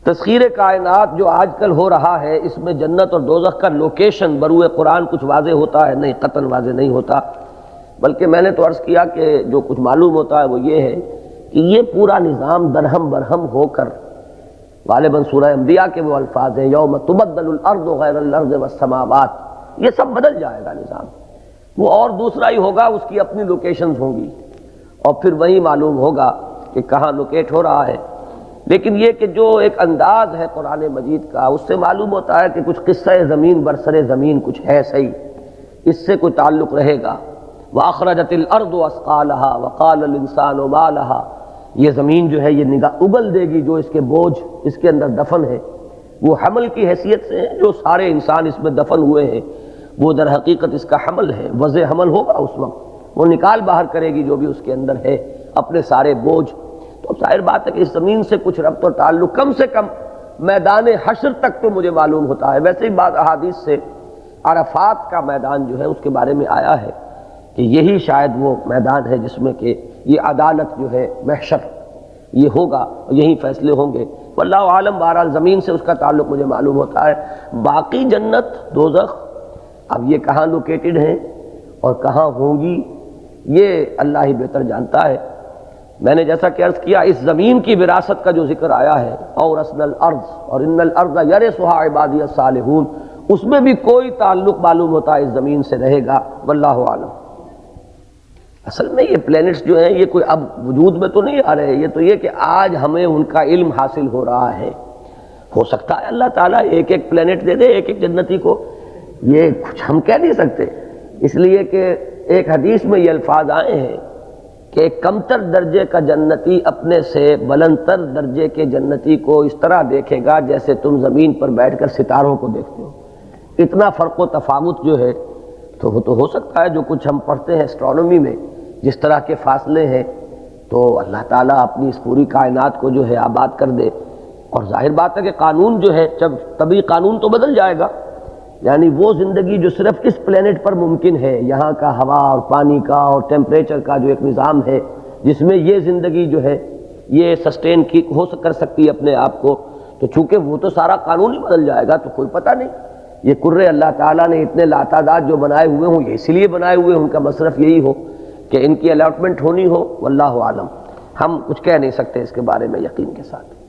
تسخیر کائنات جو آج کل ہو رہا ہے، اس میں جنت اور دوزخ کا لوکیشن بروئے قرآن کچھ واضح ہوتا ہے؟ نہیں، قطعاً واضح نہیں ہوتا، بلکہ میں نے تو عرض کیا کہ جو کچھ معلوم ہوتا ہے وہ یہ ہے کہ یہ پورا نظام درہم برہم ہو کر، غالباً سورہ انبیاء کے وہ الفاظ ہیں، یوم تبدل الارض غیر الارض والسماوات، یہ سب بدل جائے گا نظام، وہ اور دوسرا ہی ہوگا، اس کی اپنی لوکیشنز ہوں گی اور پھر وہی معلوم ہوگا کہ کہاں لوکیٹ ہو رہا ہے۔ لیکن یہ کہ جو ایک انداز ہے قرآن مجید کا، اس سے معلوم ہوتا ہے کہ کچھ قصہ زمین برسر زمین کچھ ہے صحیح، اس سے کوئی تعلق رہے گا۔ وَأَخْرَجَتِ الْأَرْضُ أَثْقَالَهَا وَقَالَ الْإِنسَانُ مَا لَهَا، یہ زمین جو ہے یہ نگاہ اگل دے گی جو اس کے بوجھ اس کے اندر دفن ہے، وہ حمل کی حیثیت سے ہیں، جو سارے انسان اس میں دفن ہوئے ہیں وہ در حقیقت اس کا حمل ہے، وضع حمل ہوگا اس وقت، وہ نکال باہر کرے گی جو بھی اس کے اندر ہے اپنے سارے بوجھ۔ تو ظاہر بات ہے کہ اس زمین سے کچھ ربط اور تعلق کم سے کم میدان حشر تک تو مجھے معلوم ہوتا ہے۔ ویسے ہی بعض احادیث سے عرفات کا میدان جو ہے اس کے بارے میں آیا ہے کہ یہی شاید وہ میدان ہے جس میں کہ یہ عدالت جو ہے محشر یہ ہوگا، یہی فیصلے ہوں گے، واللہ عالم۔ بہرحال زمین سے اس کا تعلق مجھے معلوم ہوتا ہے۔ باقی جنت دوزخ اب یہ کہاں لوکیٹڈ ہیں اور کہاں ہوں گی یہ اللہ ہی بہتر جانتا ہے۔ میں نے جیسا کہ عرض کیا، اس زمین کی وراثت کا جو ذکر آیا ہے، اورثنا الارض اور ان الارض یرثها عبادی الصالحون، اس میں بھی کوئی تعلق معلوم ہوتا ہے اس زمین سے رہے گا، واللہ عالم۔ اصل میں یہ پلینٹس جو ہیں یہ کوئی اب وجود میں تو نہیں آ رہے، یہ تو یہ کہ آج ہمیں ان کا علم حاصل ہو رہا ہے۔ ہو سکتا ہے اللہ تعالیٰ ایک ایک پلینٹ دے دے ایک ایک جنتی کو، یہ کچھ ہم کہہ نہیں سکتے، اس لیے کہ ایک حدیث میں یہ الفاظ آئے ہیں کہ ایک کمتر درجے کا جنتی اپنے سے بلندتر درجے کے جنتی کو اس طرح دیکھے گا جیسے تم زمین پر بیٹھ کر ستاروں کو دیکھتے ہو۔ اتنا فرق و تفاوت جو ہے تو وہ تو ہو سکتا ہے جو کچھ ہم پڑھتے ہیں اسٹرانومی میں جس طرح کے فاصلے ہیں، تو اللہ تعالیٰ اپنی اس پوری کائنات کو جو ہے آباد کر دے۔ اور ظاہر بات ہے کہ قانون جو ہے جب طبعی قانون تو بدل جائے گا، یعنی وہ زندگی جو صرف اس پلینٹ پر ممکن ہے، یہاں کا ہوا اور پانی کا اور ٹیمپریچر کا جو ایک نظام ہے جس میں یہ زندگی جو ہے یہ سسٹین کی کر سکتی ہے اپنے آپ کو، تو چونکہ وہ تو سارا قانون ہی بدل جائے گا تو کوئی پتہ نہیں۔ یہ کرے اللہ تعالیٰ نے اتنے لاتعداد جو بنائے ہوئے ہوں یہ اسی لیے بنائے ہوئے ہیں، ان کا مصرف یہی ہو کہ ان کی الاٹمنٹ ہونی ہو، واللہ عالم۔ ہم کچھ کہہ نہیں سکتے اس کے بارے میں یقین کے ساتھ۔